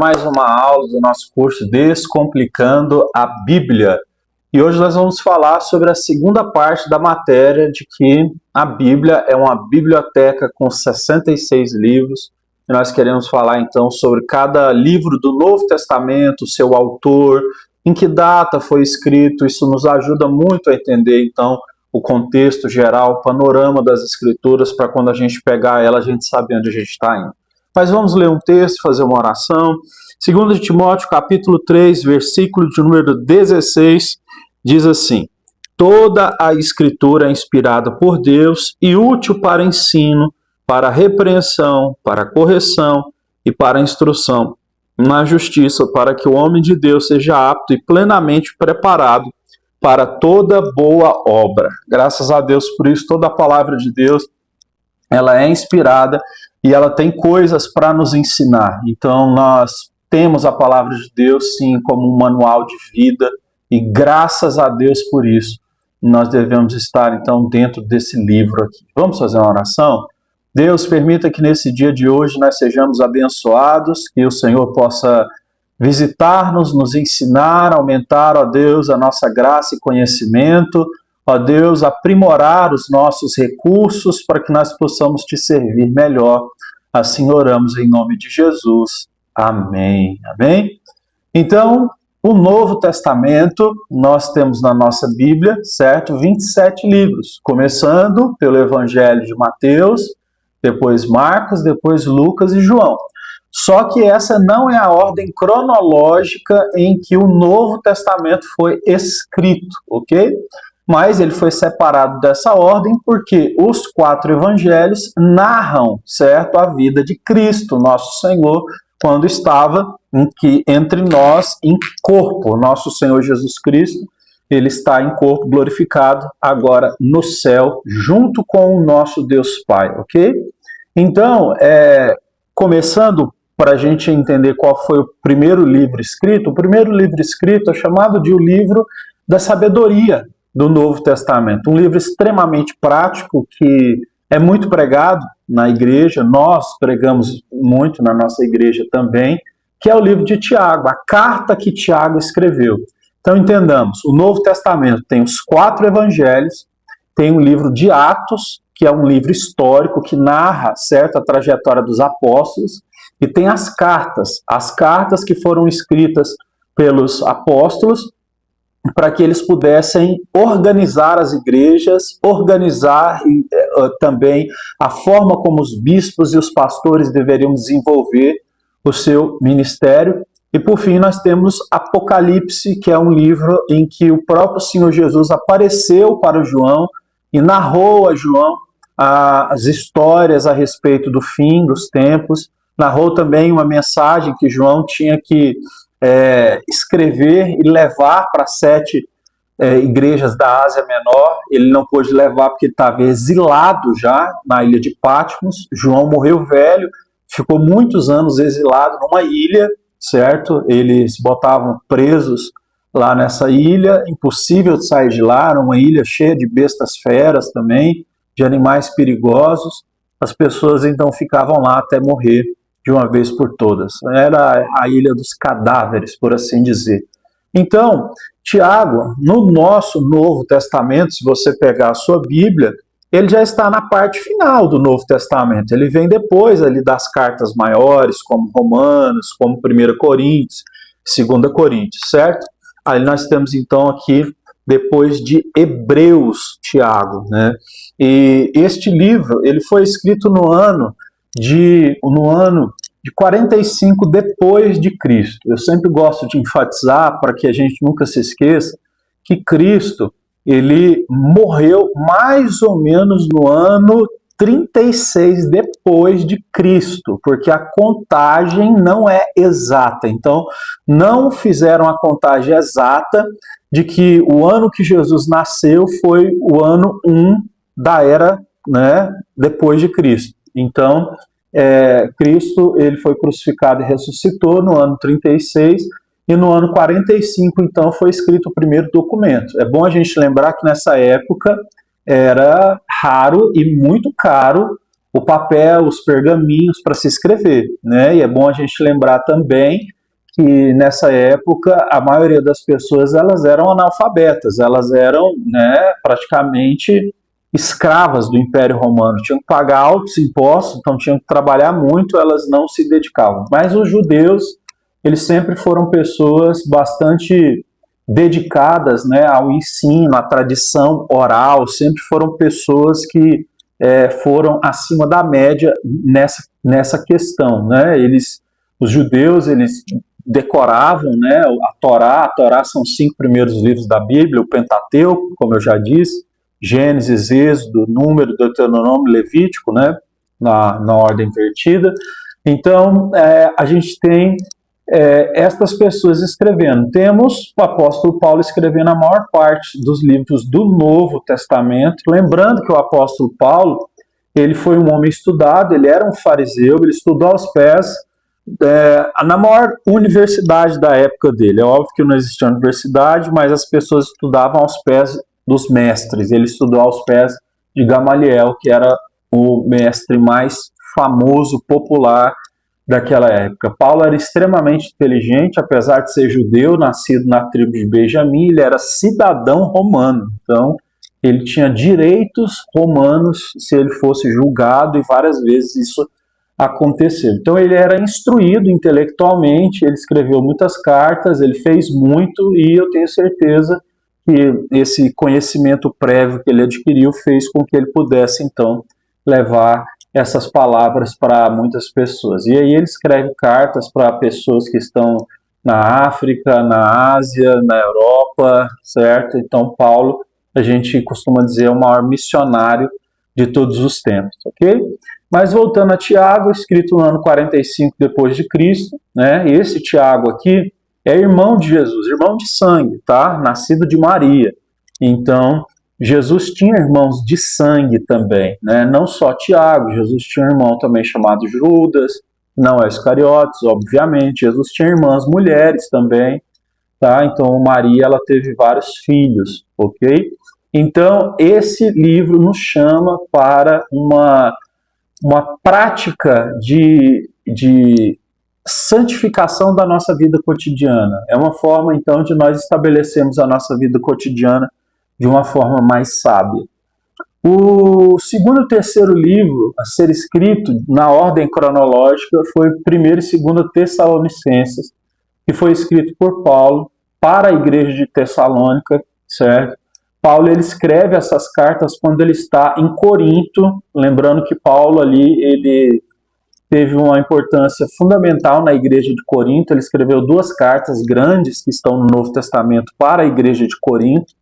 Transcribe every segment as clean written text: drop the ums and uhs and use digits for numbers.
mais uma aula do nosso curso Descomplicando a Bíblia. E hoje nós vamos falar sobre a segunda parte da matéria de que a Bíblia é uma biblioteca com 66 livros. E nós queremos falar então sobre cada livro do Novo Testamento, seu autor, em que data foi escrito. Isso nos ajuda muito a entender então o contexto geral, o panorama das Escrituras, para quando a gente pegar ela, a gente saber onde a gente está indo. Mas vamos ler um texto, fazer uma oração. 2 Timóteo, capítulo 3, versículo de número 16, diz assim: toda a Escritura é inspirada por Deus e útil para ensino, para repreensão, para correção e para instrução na justiça, para que o homem de Deus seja apto e plenamente preparado para toda boa obra. Graças a Deus por isso, toda a palavra de Deus, ela é inspirada e ela tem coisas para nos ensinar. Então nós temos a palavra de Deus sim como um manual de vida e graças a Deus por isso nós devemos estar então dentro desse livro aqui. Vamos fazer uma oração? Deus, permita que nesse dia de hoje nós sejamos abençoados, que o Senhor possa visitar-nos, nos ensinar, aumentar, ó Deus, a nossa graça e conhecimento, ó Deus, aprimorar os nossos recursos para que nós possamos te servir melhor. Assim oramos em nome de Jesus. Amém. Amém? Então, o Novo Testamento, nós temos na nossa Bíblia, certo? 27 livros, começando pelo Evangelho de Mateus, depois Marcos, depois Lucas e João. Só que essa não é a ordem cronológica em que o Novo Testamento foi escrito, ok? Mas ele foi separado dessa ordem porque os 4 evangelhos narram, certo, a vida de Cristo, nosso Senhor, quando estava entre nós em corpo. Nosso Senhor Jesus Cristo, ele está em corpo glorificado agora no céu, junto com o nosso Deus Pai, ok? Então, começando para a gente entender qual foi o primeiro livro escrito, o primeiro livro escrito é chamado de o livro da sabedoria do Novo Testamento, um livro extremamente prático que é muito pregado na igreja, nós pregamos muito na nossa igreja também, que é o livro de Tiago, a carta que Tiago escreveu. Então entendamos, o Novo Testamento tem os 4 evangelhos, tem o livro de Atos, que é um livro histórico que narra, certo, a trajetória dos apóstolos, e tem as cartas que foram escritas pelos apóstolos para que eles pudessem organizar as igrejas, organizar também a forma como os bispos e os pastores deveriam desenvolver o seu ministério. E por fim nós temos Apocalipse, que é um livro em que o próprio Senhor Jesus apareceu para João e narrou a João as histórias a respeito do fim dos tempos, narrou também uma mensagem que João tinha que escrever e levar para 7 igrejas da Ásia Menor. Ele não pôde levar porque estava exilado já na ilha de Patmos. João morreu velho, ficou muitos anos exilado numa ilha, certo? Eles botavam presos lá nessa ilha, impossível de sair de lá, era uma ilha cheia de bestas feras também, de animais perigosos. As pessoas então ficavam lá até morrer de uma vez por todas. Era a ilha dos cadáveres, por assim dizer. Então, Tiago, no nosso Novo Testamento, se você pegar a sua Bíblia, ele já está na parte final do Novo Testamento. Ele vem depois ali das cartas maiores, como Romanos, como 1 Coríntios, 2 Coríntios, certo? Aí nós temos então aqui, depois de Hebreus, Tiago, né? E este livro, ele foi escrito no ano de 45 depois de Cristo. Eu sempre gosto de enfatizar, para que a gente nunca se esqueça, que Cristo, ele morreu mais ou menos no ano 36 depois de Cristo, porque a contagem não é exata. Então, não fizeram a contagem exata de que o ano que Jesus nasceu foi o ano 1 da era, né, depois de Cristo. Então, Cristo, ele foi crucificado e ressuscitou no ano 36, e no ano 45, então, foi escrito o primeiro documento. É bom a gente lembrar que nessa época era raro e muito caro o papel, os pergaminhos para se escrever, né? E é bom a gente lembrar também que nessa época a maioria das pessoas elas eram analfabetas, elas eram, né, praticamente escravas do Império Romano, tinham que pagar altos impostos, então tinham que trabalhar muito, elas não se dedicavam. Mas os judeus, eles sempre foram pessoas bastante dedicadas, né, ao ensino, à tradição oral, sempre foram pessoas que foram acima da média nessa questão, né? Os judeus, eles decoravam, né, a Torá são os 5 primeiros livros da Bíblia, o Pentateuco, como eu já disse, Gênesis, Êxodo, Número, Deuteronômio, Levítico, né, na ordem invertida. Então, a gente tem estas pessoas escrevendo. Temos o apóstolo Paulo escrevendo a maior parte dos livros do Novo Testamento. Lembrando que o apóstolo Paulo, ele foi um homem estudado, ele era um fariseu, ele estudou aos pés na maior universidade da época dele. É óbvio que não existia universidade, mas as pessoas estudavam aos pés dos mestres. Ele estudou aos pés de Gamaliel, que era o mestre mais famoso, popular daquela época. Paulo era extremamente inteligente, apesar de ser judeu, nascido na tribo de Benjamim, ele era cidadão romano, então ele tinha direitos romanos se ele fosse julgado, e várias vezes isso aconteceu. Então ele era instruído intelectualmente, ele escreveu muitas cartas, ele fez muito, e eu tenho certeza que esse conhecimento prévio que ele adquiriu fez com que ele pudesse então levar essas palavras para muitas pessoas. E aí ele escreve cartas para pessoas que estão na África, na Ásia, na Europa, certo? Então Paulo, a gente costuma dizer, é o maior missionário de todos os tempos, ok? Mas voltando a Tiago, escrito no ano 45 depois de Cristo, né? Esse Tiago aqui é irmão de Jesus, irmão de sangue, tá? Nascido de Maria. Então, Jesus tinha irmãos de sangue também, né? Não só Tiago, Jesus tinha um irmão também chamado Judas, não é Iscariotes, obviamente. Jesus tinha irmãs mulheres também, tá? Então Maria, ela teve vários filhos, ok? Então esse livro nos chama para uma prática de santificação da nossa vida cotidiana. É uma forma então de nós estabelecermos a nossa vida cotidiana de uma forma mais sábia. O segundo e terceiro livro a ser escrito na ordem cronológica foi 1º e 2º Tessalonicenses, que foi escrito por Paulo para a igreja de Tessalônica, certo? Paulo ele escreve essas cartas quando ele está em Corinto, lembrando que Paulo ali ele teve uma importância fundamental na igreja de Corinto. Ele escreveu 2 cartas grandes que estão no Novo Testamento para a igreja de Corinto,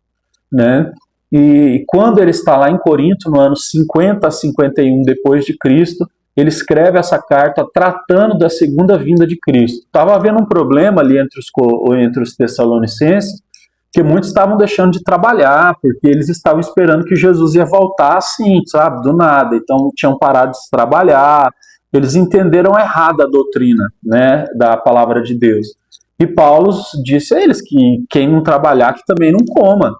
né? E quando ele está lá em Corinto, no ano 50 a 51 depois de Cristo, ele escreve essa carta tratando da segunda vinda de Cristo. Estava havendo um problema ali entre os tessalonicenses, que muitos estavam deixando de trabalhar, porque eles estavam esperando que Jesus ia voltar assim, sabe, do nada. Então tinham parado de trabalhar, eles entenderam errado a doutrina, né, da palavra de Deus. E Paulo disse a eles que quem não trabalhar, que também não coma.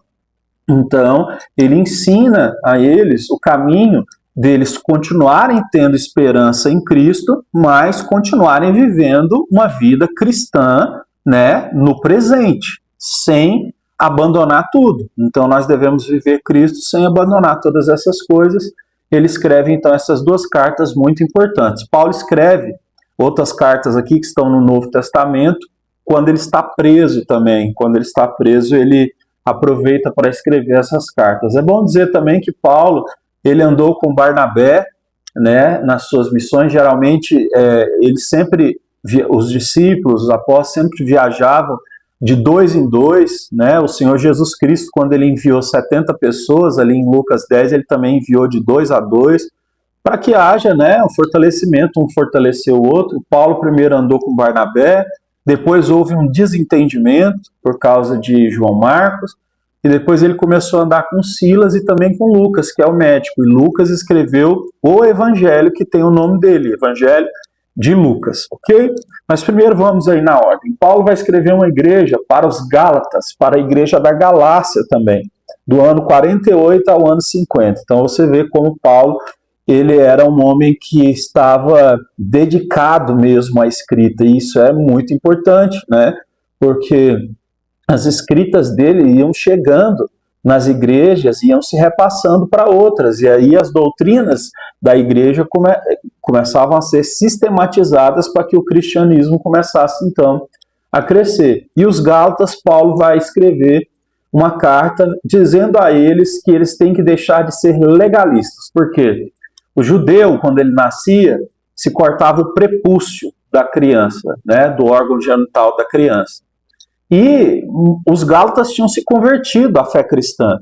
Então, ele ensina a eles o caminho deles continuarem tendo esperança em Cristo, mas continuarem vivendo uma vida cristã, né, no presente, sem abandonar tudo. Então, nós devemos viver Cristo sem abandonar todas essas coisas. Ele escreve, então, essas 2 cartas muito importantes. Paulo escreve outras cartas aqui que estão no Novo Testamento, quando ele está preso também. Quando ele está preso, ele aproveita para escrever essas cartas. É bom dizer também que Paulo, ele andou com Barnabé, né, nas suas missões. Geralmente, os discípulos, os apóstolos sempre viajavam de 2 em 2, né? O Senhor Jesus Cristo, quando ele enviou 70 pessoas, ali em Lucas 10, ele também enviou de 2 a 2, para que haja, né, um fortalecimento, um fortaleceu o outro. Paulo primeiro andou com Barnabé, depois houve um desentendimento por causa de João Marcos, e depois ele começou a andar com Silas e também com Lucas, que é o médico. E Lucas escreveu o evangelho que tem o nome dele, Evangelho de Lucas, ok? Mas primeiro vamos aí na ordem. Paulo vai escrever uma igreja para os Gálatas, para a igreja da Galácia também, do ano 48 ao ano 50. Então você vê como Paulo ele era um homem que estava dedicado mesmo à escrita, e isso é muito importante, né? Porque as escritas dele iam chegando nas igrejas, iam se repassando para outras, e aí as doutrinas da igreja começavam a ser sistematizadas para que o cristianismo começasse então a crescer. E os Gálatas, Paulo vai escrever uma carta dizendo a eles que eles têm que deixar de ser legalistas. Por quê? O judeu, quando ele nascia, se cortava o prepúcio da criança, né, do órgão genital da criança. E os gálatas tinham se convertido à fé cristã.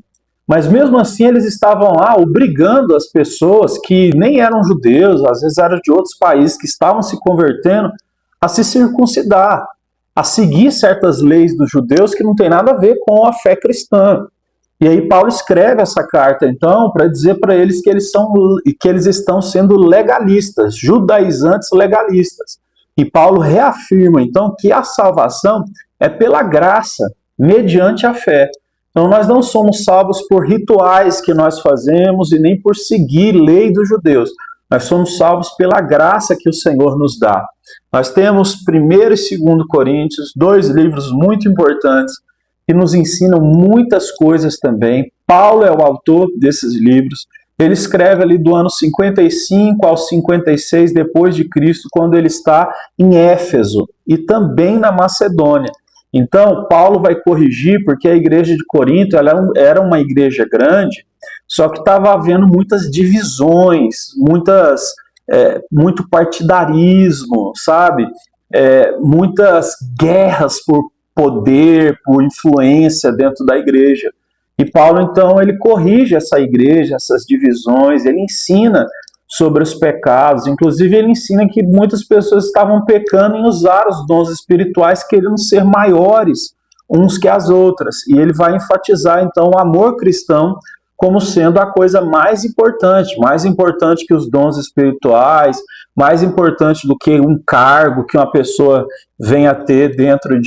Mas mesmo assim eles estavam lá obrigando as pessoas que nem eram judeus, às vezes eram de outros países que estavam se convertendo, a se circuncidar, a seguir certas leis dos judeus que não tem nada a ver com a fé cristã. E aí Paulo escreve essa carta, então, para dizer para eles que eles estão sendo legalistas, judaizantes legalistas. E Paulo reafirma, então, que a salvação é pela graça, mediante a fé. Então, nós não somos salvos por rituais que nós fazemos e nem por seguir lei dos judeus. Nós somos salvos pela graça que o Senhor nos dá. Nós temos 1º e 2º Coríntios, 2 livros muito importantes, que nos ensinam muitas coisas também. Paulo é o autor desses livros. Ele escreve ali do ano 55 ao 56 depois de Cristo, quando ele está em Éfeso e também na Macedônia. Então, Paulo vai corrigir, porque a igreja de Corinto ela era uma igreja grande, só que estava havendo muitas divisões, muito partidarismo, sabe? Muitas guerras por poder, por influência dentro da igreja. E Paulo, então, ele corrige essa igreja, essas divisões, ele ensina sobre os pecados, inclusive ele ensina que muitas pessoas estavam pecando em usar os dons espirituais, querendo ser maiores uns que as outras. E ele vai enfatizar, então, o amor cristão como sendo a coisa mais importante que os dons espirituais, mais importante do que um cargo que uma pessoa venha a ter dentro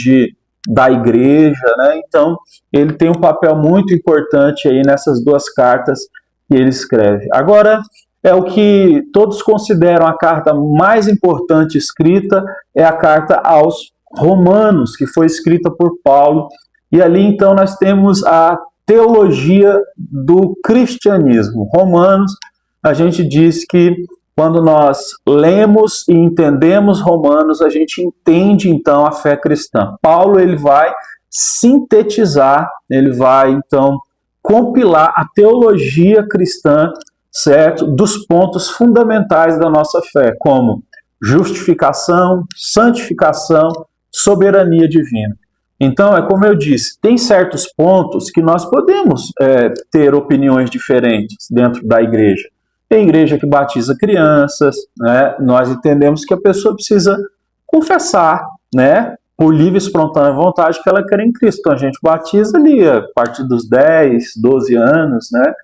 da igreja, né? Então, ele tem um papel muito importante aí nessas 2 cartas que ele escreve. Agora, é o que todos consideram a carta mais importante escrita, é a carta aos Romanos, que foi escrita por Paulo, e ali então nós temos a teologia do cristianismo. Romanos, a gente diz que quando nós lemos e entendemos Romanos, a gente entende então a fé cristã. Paulo ele vai sintetizar, ele vai então compilar a teologia cristã, certo? Dos pontos fundamentais da nossa fé, como justificação, santificação, soberania divina. Então, é como eu disse, tem certos pontos que nós podemos ter opiniões diferentes dentro da igreja. Tem igreja que batiza crianças, né? Nós entendemos que a pessoa precisa confessar, né? Por livre e espontânea vontade que ela quer em Cristo. Então, a gente batiza ali a partir dos 10, 12 anos, né?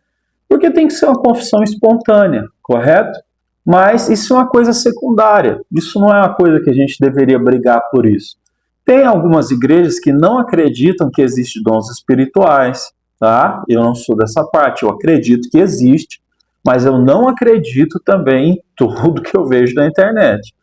Porque tem que ser uma confissão espontânea, correto? Mas isso é uma coisa secundária. Isso não é uma coisa que a gente deveria brigar por isso. Tem algumas igrejas que não acreditam que existem dons espirituais, tá? Eu não sou dessa parte, eu acredito que existe, mas eu não acredito também em tudo que eu vejo na internet.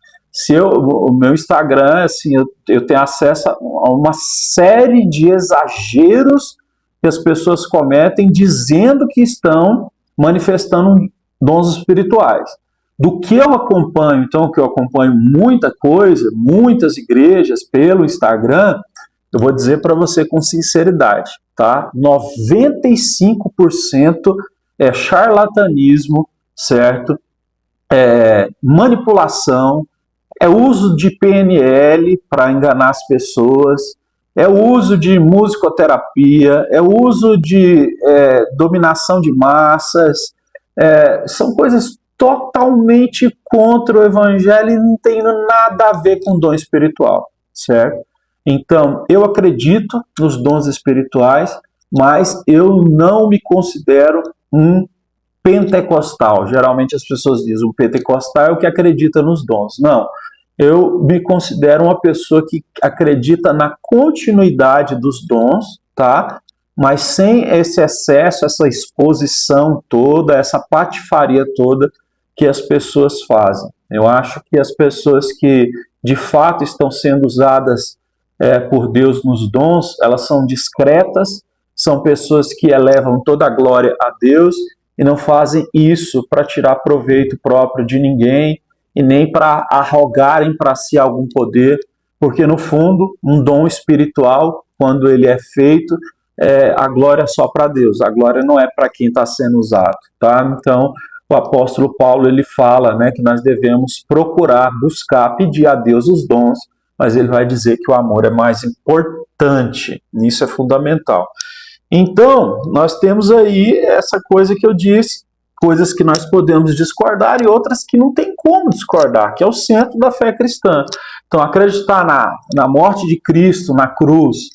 O meu Instagram, assim, eu tenho acesso a uma série de exageros que as pessoas cometem dizendo que estão manifestando dons espirituais. Do que eu acompanho, então, que eu acompanho muita coisa, muitas igrejas pelo Instagram, eu vou dizer para você com sinceridade, tá? 95% é charlatanismo, certo? É manipulação, é uso de PNL para enganar as pessoas, é o uso de musicoterapia, é o uso de dominação de massas, são coisas totalmente contra o evangelho e não tem nada a ver com dom espiritual, certo? Então, eu acredito nos dons espirituais, mas eu não não um pentecostal. Geralmente as pessoas dizem o pentecostal é o que acredita nos dons. Não, eu me considero uma pessoa que acredita na continuidade dos dons, tá? Mas sem esse excesso, essa exposição toda, essa patifaria toda que as pessoas fazem. Eu acho que as pessoas que de fato estão sendo usadas por Deus nos dons, elas são discretas, são pessoas que elevam toda a glória a Deus e não fazem isso para tirar proveito próprio de ninguém e nem para arrogarem para si algum poder, porque no fundo, um dom espiritual, quando ele é feito, a glória é só para Deus, a glória não é para quem está sendo usado, tá? Então, o apóstolo Paulo, ele fala, né, que nós devemos procurar, buscar, pedir a Deus os dons, mas ele vai dizer que o amor é mais importante, isso é fundamental. Então, nós temos aí essa coisa que eu disse, coisas que nós podemos discordar e outras que não tem como discordar, que é o centro da fé cristã. Então, acreditar na morte de Cristo, na cruz,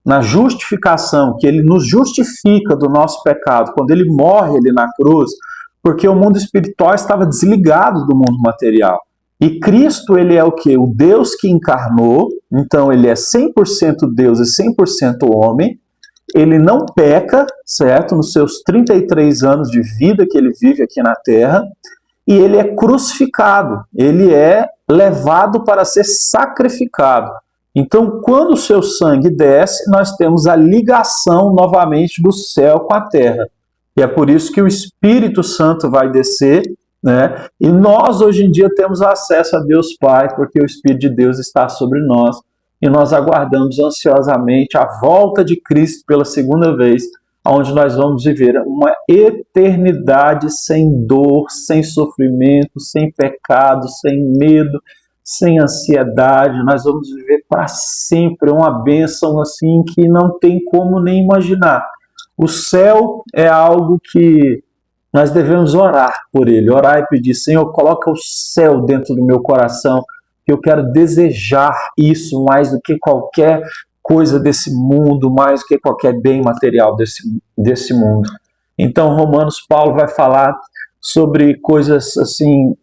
na justificação, que ele nos justifica do nosso pecado, quando ele morre ali na cruz, porque o mundo espiritual estava desligado do mundo material. E Cristo, ele é o quê? O Deus que encarnou, então ele é 100% Deus e 100% homem, ele não peca, certo? Nos seus 33 anos de vida que ele vive aqui na Terra, e ele é crucificado, ele é levado para ser sacrificado. Então, quando o seu sangue desce, nós temos a ligação novamente do céu com a terra. E é por isso que o Espírito Santo vai descer, né? E nós, hoje em dia, temos acesso a Deus Pai, porque o Espírito de Deus está sobre nós. E nós aguardamos ansiosamente a volta de Cristo pela segunda vez, onde nós vamos viver uma eternidade sem dor, sem sofrimento, sem pecado, sem medo, sem ansiedade. Nós vamos viver para sempre uma bênção assim que não tem como nem imaginar. O céu é algo que nós devemos orar por ele, orar e pedir: Senhor, coloca o céu dentro do meu coração, que eu quero desejar isso mais do que qualquer coisa desse mundo, mais do que qualquer bem material desse mundo. Então, Romanos, Paulo vai falar sobre coisas assim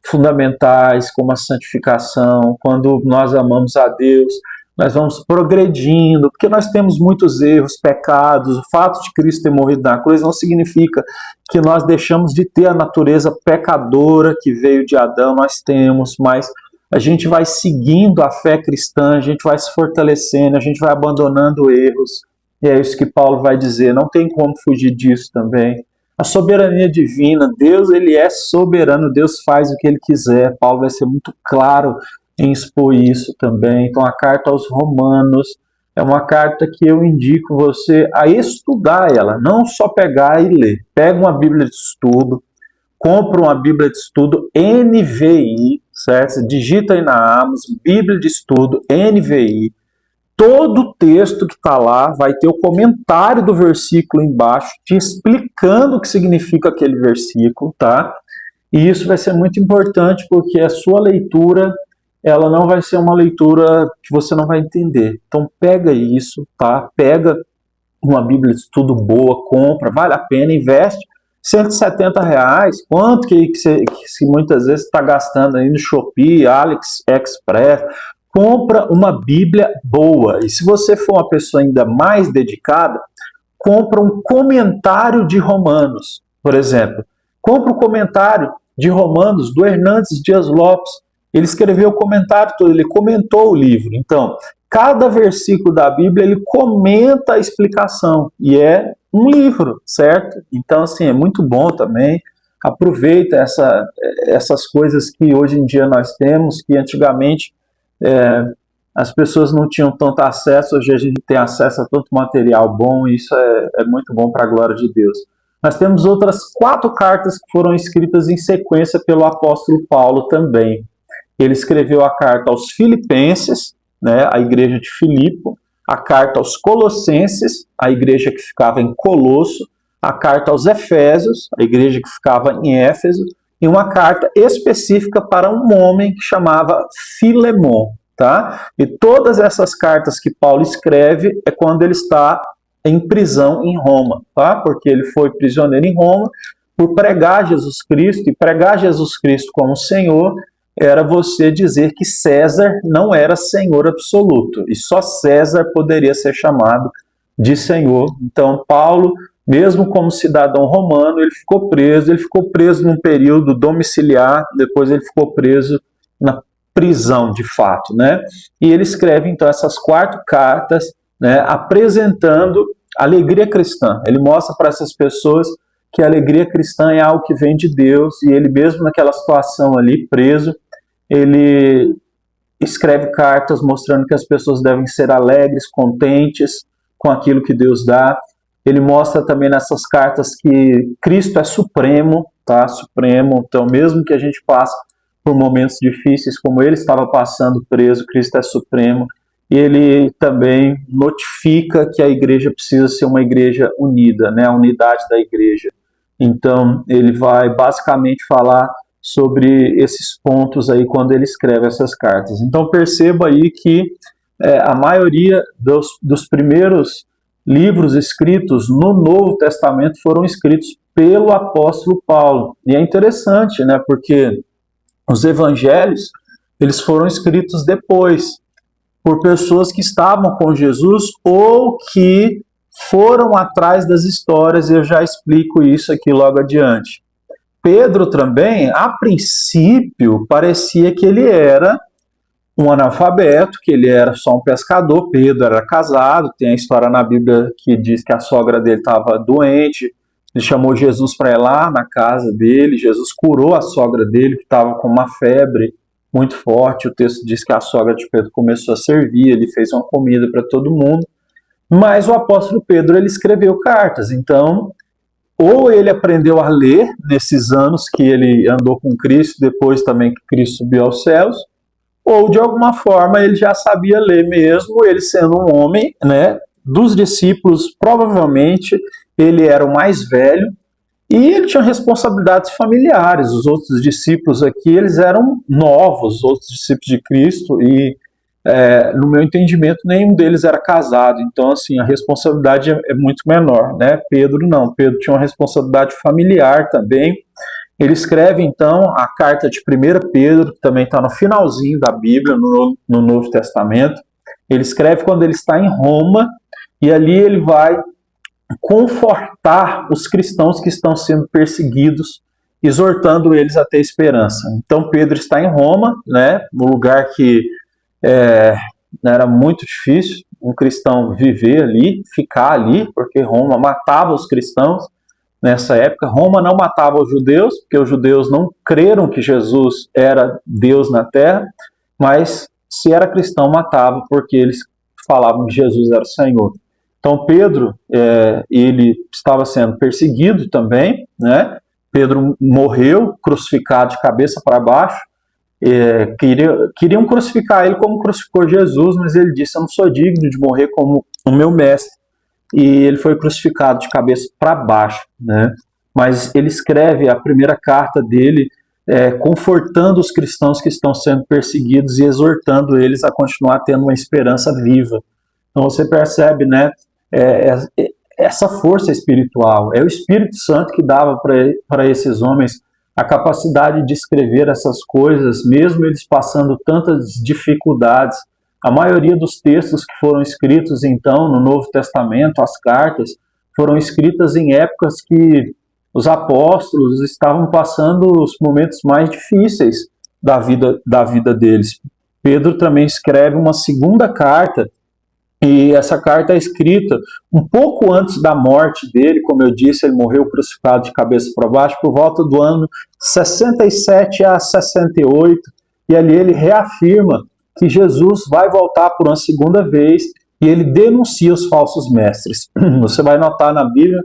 fundamentais, como a santificação. Quando nós amamos a Deus, nós vamos progredindo, porque nós temos muitos erros, pecados. O fato de Cristo ter morrido na cruz não significa que nós deixamos de ter a natureza pecadora que veio de Adão, nós temos, mas a gente vai seguindo a fé cristã, a gente vai se fortalecendo, a gente vai abandonando erros, e é isso que Paulo vai dizer, não tem como fugir disso também. A soberania divina, Deus, ele é soberano, Deus faz o que ele quiser. Paulo vai ser muito claro em expor isso também. Então, a carta aos Romanos é uma carta que eu indico você a estudar ela, não só pegar e ler. Pega uma Bíblia de estudo, compra uma Bíblia de estudo NVI, certo? Você digita aí na Amazon, Bíblia de estudo NVI. Todo o texto que está lá vai ter o comentário do versículo embaixo, te explicando o que significa aquele versículo, tá? E isso vai ser muito importante, porque a sua leitura, ela não vai ser uma leitura que você não vai entender. Então pega isso, tá? Pega uma Bíblia de estudo boa, compra, vale a pena, investe R$170, quanto que muitas vezes está gastando aí no Shopee, AliExpress. Compra uma Bíblia boa. E se você for uma pessoa ainda mais dedicada, compra um comentário de Romanos, por exemplo. Compra o comentário de Romanos do Hernandes Dias Lopes. Ele escreveu o comentário todo, ele comentou o livro. Então, cada versículo da Bíblia, ele comenta a explicação. E é um livro, certo? Então, assim, é muito bom também. Aproveita essas coisas que hoje em dia nós temos, que antigamente as pessoas não tinham tanto acesso. Hoje a gente tem acesso a tanto material bom, e isso é muito bom para a glória de Deus. Nós temos outras 4 cartas que foram escritas em sequência pelo apóstolo Paulo também. Ele escreveu a carta aos Filipenses, né, a igreja de Filipo, a carta aos Colossenses, a igreja que ficava em Colosso, a carta aos Efésios, a igreja que ficava em Éfeso, e uma carta específica para um homem que chamava Filemon, tá? E todas essas cartas que Paulo escreve é quando ele está em prisão em Roma, tá? Porque ele foi prisioneiro em Roma por pregar Jesus Cristo, e pregar Jesus Cristo como Senhor era você dizer que César não era Senhor absoluto, e só César poderia ser chamado de Senhor. Então, Paulo mesmo como cidadão romano, ele ficou preso num período domiciliar, depois ele ficou preso na prisão, de fato, né? E ele escreve, então, essas 4 cartas, né, apresentando a alegria cristã. Ele mostra para essas pessoas que a alegria cristã é algo que vem de Deus, e ele mesmo naquela situação ali, preso, ele escreve cartas mostrando que as pessoas devem ser alegres, contentes com aquilo que Deus dá. Ele mostra também nessas cartas que Cristo é supremo, tá? Supremo. Então, mesmo que a gente passe por momentos difíceis, como ele estava passando preso, Cristo é supremo. E ele também notifica que a igreja precisa ser uma igreja unida, né? A unidade da igreja. Então, ele vai basicamente falar sobre esses pontos aí quando ele escreve essas cartas. Então, perceba aí que a maioria dos primeiros livros escritos no Novo Testamento foram escritos pelo apóstolo Paulo. E é interessante, né, porque os evangelhos, eles foram escritos depois, por pessoas que estavam com Jesus ou que foram atrás das histórias, e eu já explico isso aqui logo adiante. Pedro também, a princípio, parecia que ele era um analfabeto, que ele era só um pescador. Pedro era casado, tem a história na Bíblia que diz que a sogra dele estava doente, ele chamou Jesus para ir lá na casa dele, Jesus curou a sogra dele, que estava com uma febre muito forte. O texto diz que a sogra de Pedro começou a servir, ele fez uma comida para todo mundo, mas o apóstolo Pedro, ele escreveu cartas. Então, ou ele aprendeu a ler nesses anos que ele andou com Cristo, depois também que Cristo subiu aos céus, ou de alguma forma ele já sabia ler mesmo, ele sendo um homem, né? Dos discípulos, provavelmente ele era o mais velho e ele tinha responsabilidades familiares. Os outros discípulos aqui, eles eram novos, os outros discípulos de Cristo, e no meu entendimento, nenhum deles era casado. Então, assim, a responsabilidade é muito menor, né? Pedro não. Pedro tinha uma responsabilidade familiar também. Ele escreve, então, a carta de 1 Pedro, que também está no finalzinho da Bíblia, no Novo Testamento. Ele escreve quando ele está em Roma, e ali ele vai confortar os cristãos que estão sendo perseguidos, exortando eles a ter esperança. Então, Pedro está em Roma, né? No lugar que era muito difícil um cristão viver ali, ficar ali, porque Roma matava os cristãos nessa época. Roma não matava os judeus, porque os judeus não creram que Jesus era Deus na terra, mas se era cristão, matava, porque eles falavam que Jesus era o Senhor. Então Pedro, ele estava sendo perseguido também, né? Pedro morreu crucificado de cabeça para baixo. Queriam crucificar ele como crucificou Jesus, mas ele disse: eu não sou digno de morrer como o meu mestre. E ele foi crucificado de cabeça para baixo, né? Mas ele escreve a primeira carta dele confortando os cristãos que estão sendo perseguidos e exortando eles a continuar tendo uma esperança viva. Então você percebe, né, essa força espiritual. É o Espírito Santo que dava para esses homens a capacidade de escrever essas coisas, mesmo eles passando tantas dificuldades. A maioria dos textos que foram escritos, então, no Novo Testamento, as cartas, foram escritas em épocas que os apóstolos estavam passando os momentos mais difíceis da vida deles. Pedro também escreve uma segunda carta, e essa carta é escrita um pouco antes da morte dele. Como eu disse, ele morreu crucificado de cabeça para baixo por volta do ano 67 a 68, e ali ele reafirma que Jesus vai voltar por uma segunda vez, e ele denuncia os falsos mestres. Você vai notar na Bíblia,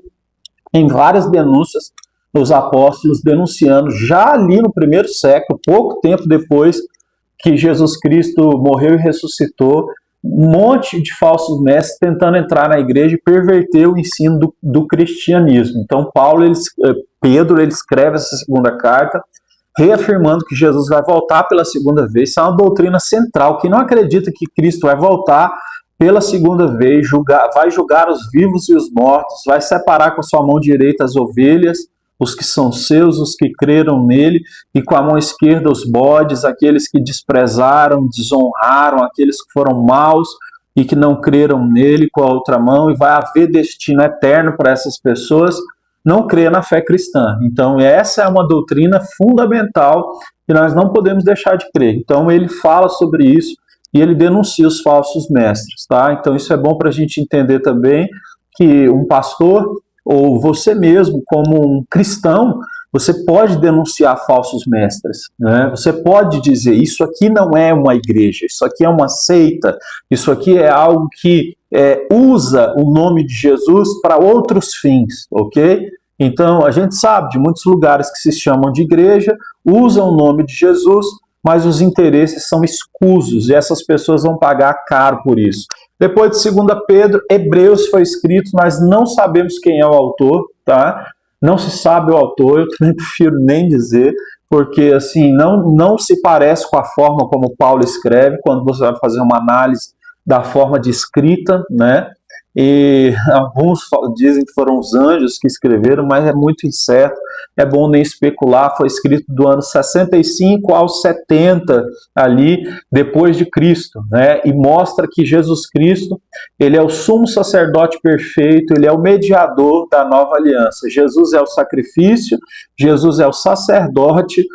em várias denúncias, os apóstolos denunciando, já ali no primeiro século, pouco tempo depois que Jesus Cristo morreu e ressuscitou, um monte de falsos mestres tentando entrar na igreja e perverter o ensino do cristianismo. Então Pedro ele escreve essa segunda carta, reafirmando que Jesus vai voltar pela segunda vez. Isso é uma doutrina central. Quem não acredita que Cristo vai voltar pela segunda vez, vai julgar os vivos e os mortos, vai separar com sua mão direita as ovelhas, os que são seus, os que creram nele, e com a mão esquerda os bodes, aqueles que desprezaram, desonraram, aqueles que foram maus, e que não creram nele com a outra mão, e vai haver destino eterno para essas pessoas, não crê na fé cristã. Então essa é uma doutrina fundamental que nós não podemos deixar de crer. Então ele fala sobre isso e ele denuncia os falsos mestres, tá? Então isso é bom para a gente entender também que um pastor ou você mesmo como um cristão, você pode denunciar falsos mestres, né? Você pode dizer, isso aqui não é uma igreja, isso aqui é uma seita, isso aqui é algo que usa o nome de Jesus para outros fins, ok? Então, a gente sabe de muitos lugares que se chamam de igreja, usam o nome de Jesus, mas os interesses são escusos, e essas pessoas vão pagar caro por isso. Depois de 2 Pedro, Hebreus foi escrito, nós não sabemos quem é o autor, tá? Não se sabe o autor, eu também prefiro nem dizer, porque assim, não se parece com a forma como Paulo escreve, quando você vai fazer uma análise da forma de escrita, né? E alguns dizem que foram os anjos que escreveram, mas é muito incerto, é bom nem especular. Foi escrito do ano 65 ao 70, ali, depois de Cristo, né? E mostra que Jesus Cristo, ele é o sumo sacerdote perfeito, ele é o mediador da nova aliança. Jesus é o sacrifício, Jesus é o sacerdote,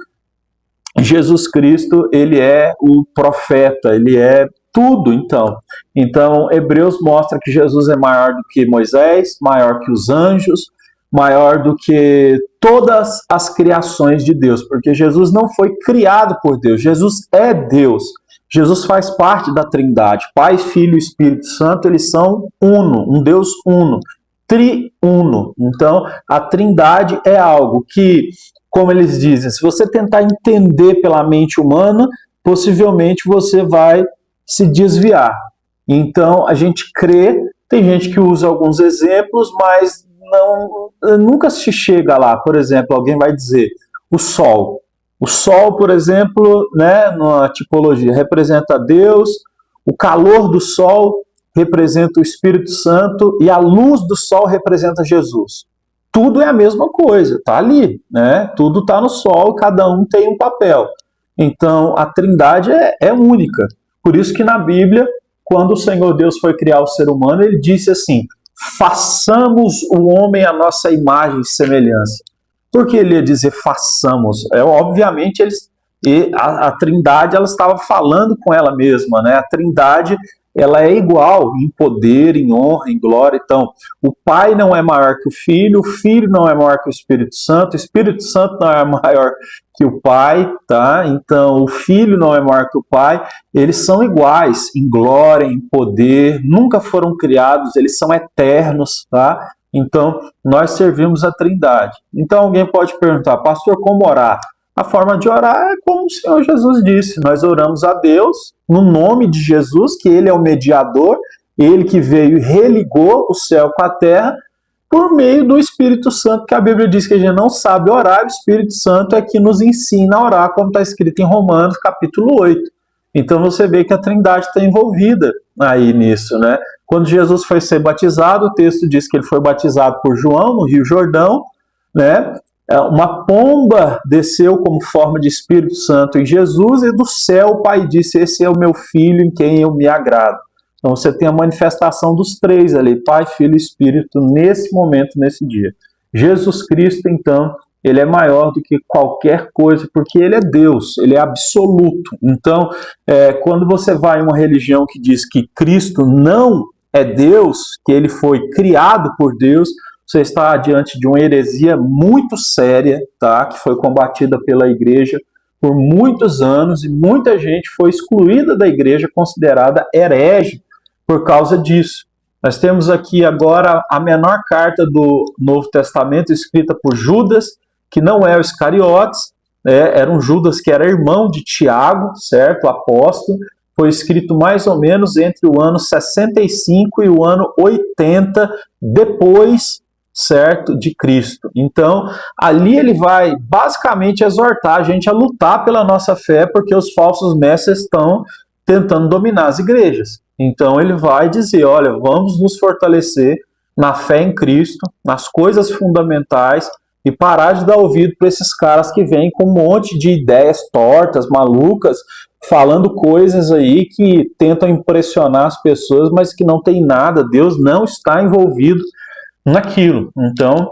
Jesus Cristo, ele é o profeta, ele é tudo, então. Então, Hebreus mostra que Jesus é maior do que Moisés, maior que os anjos, maior do que todas as criações de Deus, porque Jesus não foi criado por Deus, Jesus é Deus. Jesus faz parte da Trindade. Pai, Filho e Espírito Santo, eles são uno, um Deus uno, triuno. Então, a Trindade é algo que, como eles dizem, se você tentar entender pela mente humana, possivelmente você vai se desviar. Então, a gente crê, tem gente que usa alguns exemplos, mas nunca se chega lá. Por exemplo, alguém vai dizer o Sol. O Sol, por exemplo, né, na tipologia, representa Deus, o calor do Sol representa o Espírito Santo e a luz do Sol representa Jesus. Tudo é a mesma coisa, tá ali, né? Tudo tá no Sol, cada um tem um papel. Então, a Trindade é única. Por isso que na Bíblia, quando o Senhor Deus foi criar o ser humano, ele disse assim, façamos o homem à nossa imagem e semelhança. Por que ele ia dizer façamos? Obviamente, a Trindade ela estava falando com ela mesma, né? A Trindade ela é igual em poder, em honra, em glória. Então, o Pai não é maior que o Filho não é maior que o Espírito Santo não é maior que o Pai, tá? Então, o Filho não é maior que o Pai, eles são iguais em glória, em poder, nunca foram criados, eles são eternos, tá? Então, nós servimos a Trindade. Então, alguém pode perguntar, pastor, como orar? A forma de orar é como o Senhor Jesus disse, nós oramos a Deus no nome de Jesus, que ele é o mediador, ele que veio e religou o céu com a terra, por meio do Espírito Santo, que a Bíblia diz que a gente não sabe orar, o Espírito Santo é que nos ensina a orar, como está escrito em Romanos, capítulo 8. Então você vê que a Trindade está envolvida aí nisso, né? Quando Jesus foi ser batizado, o texto diz que ele foi batizado por João, no Rio Jordão, né? Uma pomba desceu como forma de Espírito Santo em Jesus, e do céu o Pai disse, esse é o meu Filho em quem eu me agrado. Então você tem a manifestação dos três ali, Pai, Filho e Espírito, nesse momento, nesse dia. Jesus Cristo, então, ele é maior do que qualquer coisa, porque ele é Deus, ele é absoluto. Então, quando você vai em uma religião que diz que Cristo não é Deus, que ele foi criado por Deus, você está diante de uma heresia muito séria, tá? Que foi combatida pela igreja por muitos anos, e muita gente foi excluída da igreja, considerada herege por causa disso. Nós temos aqui agora a menor carta do Novo Testamento, escrita por Judas, que não é o Iscariotes, era um Judas que era irmão de Tiago, certo? O apóstolo. Foi escrito mais ou menos entre o ano 65 e o ano 80 depois, certo, de Cristo. Então, ali ele vai basicamente exortar a gente a lutar pela nossa fé, porque os falsos mestres estão tentando dominar as igrejas. Então ele vai dizer, olha, vamos nos fortalecer na fé em Cristo, nas coisas fundamentais, e parar de dar ouvido para esses caras que vêm com um monte de ideias tortas, malucas, falando coisas aí que tentam impressionar as pessoas, mas que não tem nada, Deus não está envolvido naquilo. Então,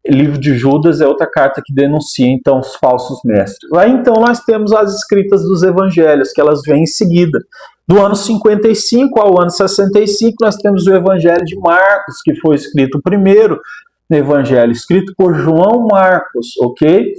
livro de Judas é outra carta que denuncia, então, os falsos mestres. Aí, então, nós temos as escritas dos evangelhos, que elas vêm em seguida. Do ano 55 ao ano 65, nós temos o evangelho de Marcos, que foi escrito primeiro, evangelho escrito por João Marcos, ok?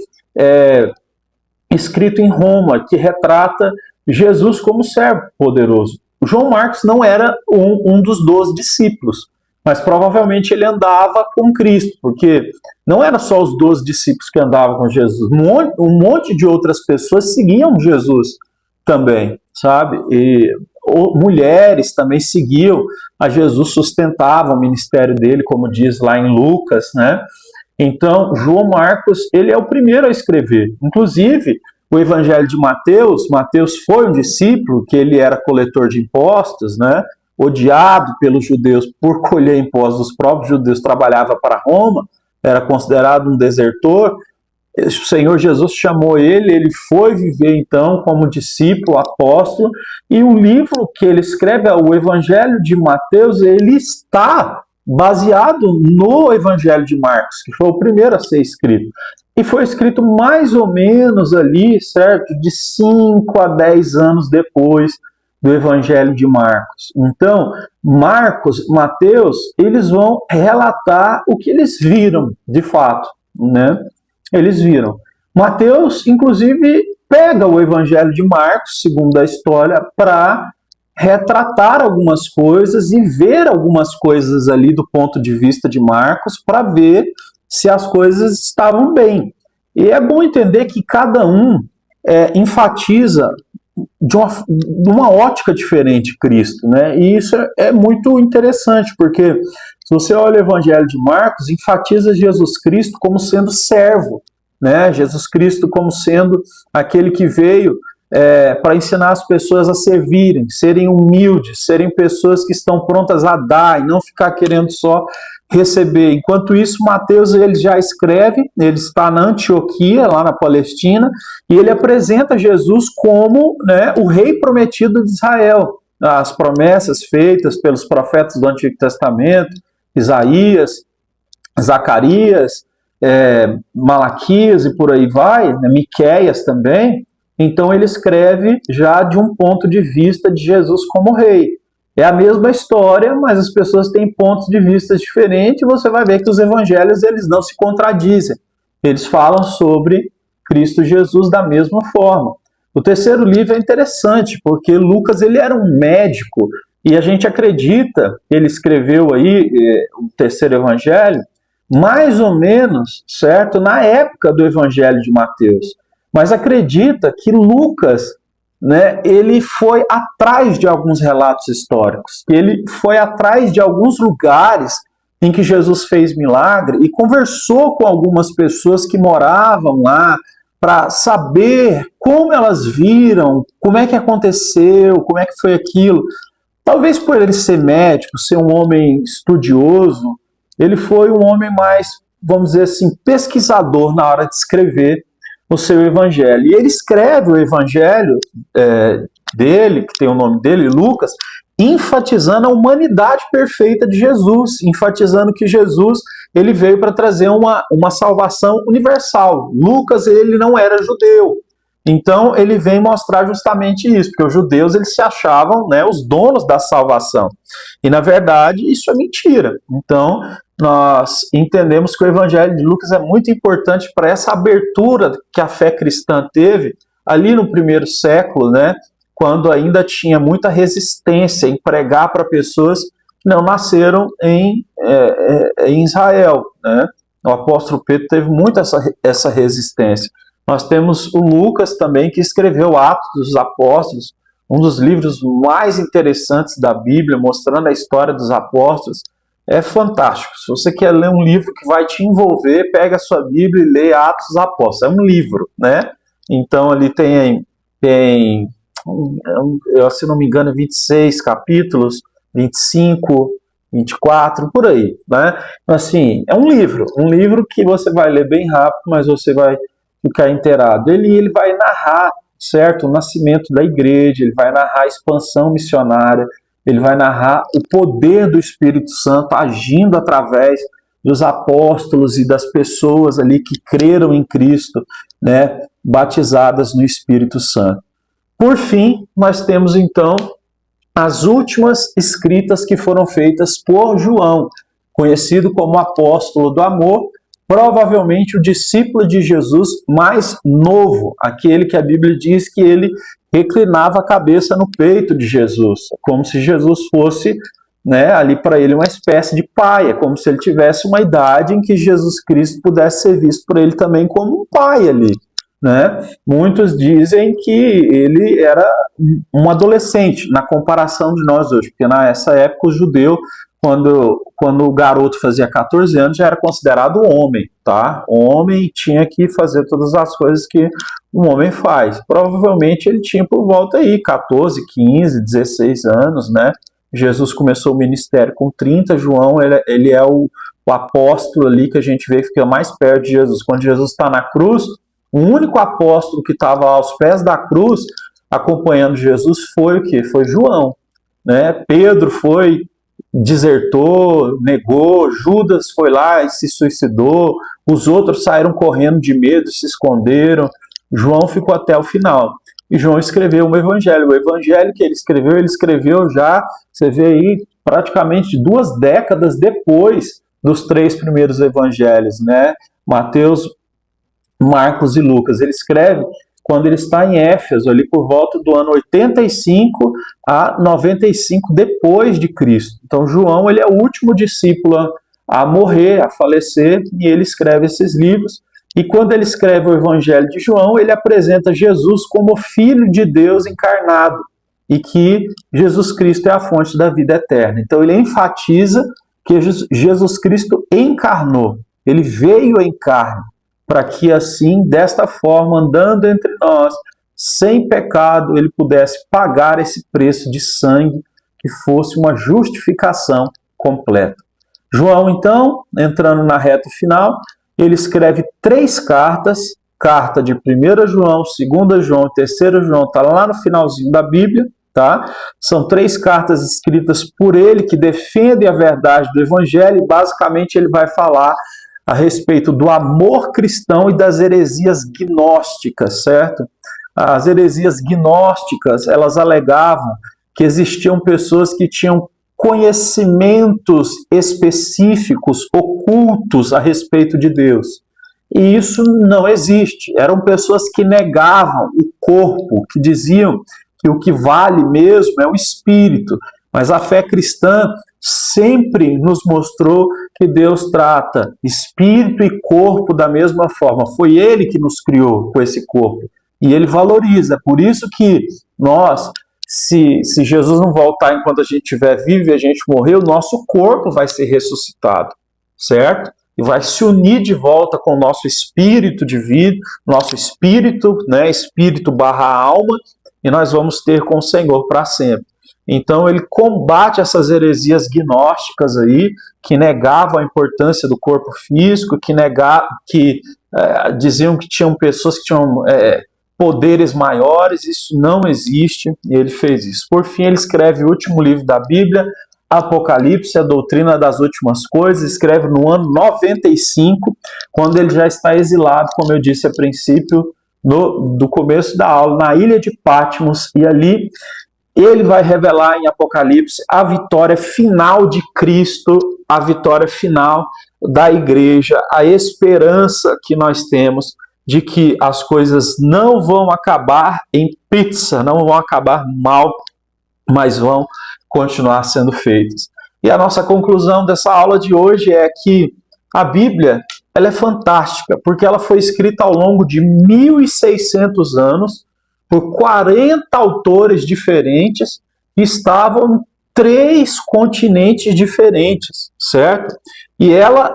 Escrito em Roma, que retrata Jesus como servo poderoso. O João Marcos não era um dos 12 discípulos, mas provavelmente ele andava com Cristo, porque não era só os 12 discípulos que andavam com Jesus, um monte de outras pessoas seguiam Jesus também, sabe? E mulheres também seguiam a Jesus, sustentavam o ministério dele, como diz lá em Lucas, né? Então, João Marcos, ele é o primeiro a escrever. Inclusive, o Evangelho de Mateus, Mateus foi um discípulo, que ele era coletor de impostos, né? Odiado pelos judeus por colher impostos, os próprios judeus, trabalhava para Roma, era considerado um desertor. O Senhor Jesus chamou ele foi viver então como discípulo, apóstolo, e o livro que ele escreve, o Evangelho de Mateus, ele está baseado no Evangelho de Marcos, que foi o primeiro a ser escrito. E foi escrito mais ou menos ali, certo? De 5 a 10 anos depois do Evangelho de Marcos. Então, Marcos, Mateus, eles vão relatar o que eles viram, de fato, né? Eles viram. Mateus, inclusive, pega o Evangelho de Marcos, segundo a história, para retratar algumas coisas e ver algumas coisas ali do ponto de vista de Marcos, para ver se as coisas estavam bem. E é bom entender que cada um enfatiza de uma ótica diferente Cristo, né? E isso é muito interessante, porque se você olha o Evangelho de Marcos, enfatiza Jesus Cristo como sendo servo, né? Jesus Cristo como sendo aquele que veio para ensinar as pessoas a servirem, serem humildes, serem pessoas que estão prontas a dar e não ficar querendo só receber. Enquanto isso, Mateus ele já escreve, ele está na Antioquia, lá na Palestina, e ele apresenta Jesus como, né, o rei prometido de Israel. As promessas feitas pelos profetas do Antigo Testamento, Isaías, Zacarias, Malaquias e por aí vai, né, Miqueias também. Então ele escreve já de um ponto de vista de Jesus como rei. É a mesma história, mas as pessoas têm pontos de vista diferentes, e você vai ver que os evangelhos eles não se contradizem. Eles falam sobre Cristo Jesus da mesma forma. O terceiro livro é interessante, porque Lucas ele era um médico, e a gente acredita, ele escreveu aí o terceiro evangelho, mais ou menos, certo, na época do evangelho de Mateus. Mas acredita que Lucas, né, ele foi atrás de alguns relatos históricos, ele foi atrás de alguns lugares em que Jesus fez milagre e conversou com algumas pessoas que moravam lá para saber como elas viram, como é que aconteceu, como é que foi aquilo. Talvez por ele ser médico, ser um homem estudioso, ele foi um homem mais, vamos dizer assim, pesquisador na hora de escrever o seu evangelho. E ele escreve o evangelho dele, que tem o nome dele, Lucas, enfatizando a humanidade perfeita de Jesus, enfatizando que Jesus ele veio para trazer uma salvação universal. Lucas ele não era judeu, então ele vem mostrar justamente isso, porque os judeus eles se achavam, né, os donos da salvação, e na verdade isso é mentira. Então nós entendemos que o Evangelho de Lucas é muito importante para essa abertura que a fé cristã teve ali no primeiro século, né, quando ainda tinha muita resistência em pregar para pessoas que não nasceram em Israel, né? O apóstolo Pedro teve muito essa resistência. Nós temos o Lucas também, que escreveu Atos dos Apóstolos, um dos livros mais interessantes da Bíblia, mostrando a história dos apóstolos. É fantástico. Se você quer ler um livro que vai te envolver, pega a sua Bíblia e lê Atos dos Apóstolos. É um livro, né? Então ali tem se não me engano, 26 capítulos, 25, 24, por aí, né? Assim, é um livro que você vai ler bem rápido, mas você vai ficar inteirado. Ele vai narrar certo? O nascimento da igreja, ele vai narrar a expansão missionária, ele vai narrar o poder do Espírito Santo agindo através dos apóstolos e das pessoas ali que creram em Cristo, né, batizadas no Espírito Santo. Por fim, nós temos então as últimas escritas que foram feitas por João, conhecido como apóstolo do amor, provavelmente o discípulo de Jesus mais novo, aquele que a Bíblia diz que ele reclinava a cabeça no peito de Jesus, como se Jesus fosse, né, ali para ele uma espécie de pai, é como se ele tivesse uma idade em que Jesus Cristo pudesse ser visto por ele também como um pai ali, né? Muitos dizem que ele era um adolescente na comparação de nós hoje, porque nessa época o judeu, quando o garoto fazia 14 anos, já era considerado homem, tá? Homem tinha que fazer todas as coisas que um homem faz. Provavelmente ele tinha por volta aí 14, 15, 16 anos, né? Jesus começou o ministério com 30, João ele é o apóstolo ali que a gente vê que fica mais perto de Jesus. Quando Jesus está na cruz, o único apóstolo que estava aos pés da cruz acompanhando Jesus foi o quê? Foi João, né? Pedro foi, desertou, negou, Judas foi lá e se suicidou, os outros saíram correndo de medo, se esconderam, João ficou até o final. E João escreveu um evangelho. O evangelho que ele escreveu já, você vê aí, praticamente 2 décadas depois dos 3 primeiros evangelhos, né? Mateus, Marcos e Lucas. Ele escreve quando ele está em Éfeso, ali por volta do ano 85 a 95 depois de Cristo. Então João, ele é o último discípulo a morrer, a falecer, e ele escreve esses livros. E quando ele escreve o Evangelho de João, ele apresenta Jesus como Filho de Deus encarnado e que Jesus Cristo é a fonte da vida eterna. Então ele enfatiza que Jesus Cristo encarnou, ele veio em carne, para que assim, desta forma, andando entre nós, sem pecado, ele pudesse pagar esse preço de sangue, que fosse uma justificação completa. João, então, entrando na reta final, ele escreve 3 cartas, carta de 1 João, 2 João e 3 João, está lá no finalzinho da Bíblia, tá? São 3 cartas escritas por ele, que defendem a verdade do Evangelho, e basicamente ele vai falar a respeito do amor cristão e das heresias gnósticas, certo? As heresias gnósticas, elas alegavam que existiam pessoas que tinham conhecimentos específicos, ocultos a respeito de Deus. E isso não existe. Eram pessoas que negavam o corpo, que diziam que o que vale mesmo é o espírito. Mas a fé cristã sempre nos mostrou que Deus trata espírito e corpo da mesma forma. Foi Ele que nos criou com esse corpo. E Ele valoriza. Por isso que nós, se Jesus não voltar enquanto a gente estiver vivo e a gente morrer, o nosso corpo vai ser ressuscitado, certo? E vai se unir de volta com o nosso espírito de vida, nosso espírito, né, espírito / alma, e nós vamos ter com o Senhor para sempre. Então ele combate essas heresias gnósticas aí, que negavam a importância do corpo físico, que diziam que tinham pessoas que tinham poderes maiores. Isso não existe, e ele fez isso. Por fim, ele escreve o último livro da Bíblia, Apocalipse, a doutrina das últimas coisas, escreve no ano 95, quando ele já está exilado, como eu disse a princípio, do começo da aula, na ilha de Patmos, e ali ele vai revelar em Apocalipse a vitória final de Cristo, a vitória final da igreja, a esperança que nós temos de que as coisas não vão acabar em pizza, não vão acabar mal, mas vão continuar sendo feitas. E a nossa conclusão dessa aula de hoje é que a Bíblia, ela é fantástica, porque ela foi escrita ao longo de 1.600 anos, por 40 autores diferentes, que estavam em 3 continentes diferentes, certo? E ela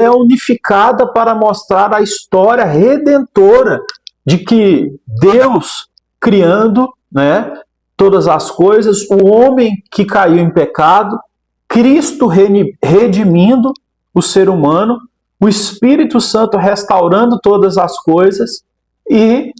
é unificada para mostrar a história redentora de que Deus criando, né, todas as coisas, o homem que caiu em pecado, Cristo redimindo o ser humano, o Espírito Santo restaurando todas as coisas e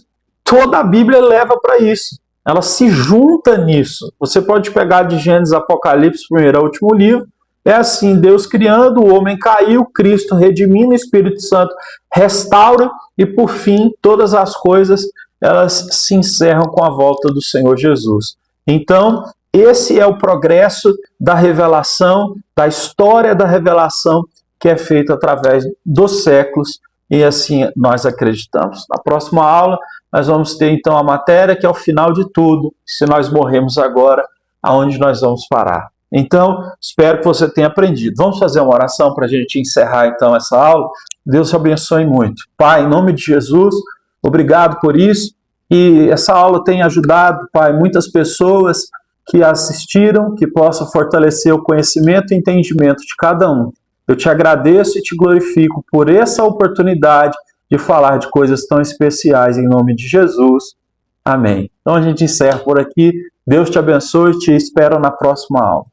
toda a Bíblia leva para isso. Ela se junta nisso. Você pode pegar de Gênesis, Apocalipse, primeiro ao último livro. É assim, Deus criando, o homem caiu, Cristo redimindo, o Espírito Santo restaura e, por fim, todas as coisas elas se encerram com a volta do Senhor Jesus. Então, esse é o progresso da revelação, da história da revelação que é feita através dos séculos, e assim nós acreditamos. Na próxima aula, nós vamos ter então a matéria que é o final de tudo. Se nós morremos agora, aonde nós vamos parar? Então, espero que você tenha aprendido. Vamos fazer uma oração para a gente encerrar então essa aula? Deus te abençoe muito. Pai, em nome de Jesus, obrigado por isso. E essa aula tem ajudado, Pai, muitas pessoas que assistiram, que possam fortalecer o conhecimento e entendimento de cada um. Eu te agradeço e te glorifico por essa oportunidade de falar de coisas tão especiais em nome de Jesus. Amém. Então a gente encerra por aqui. Deus te abençoe e te espero na próxima aula.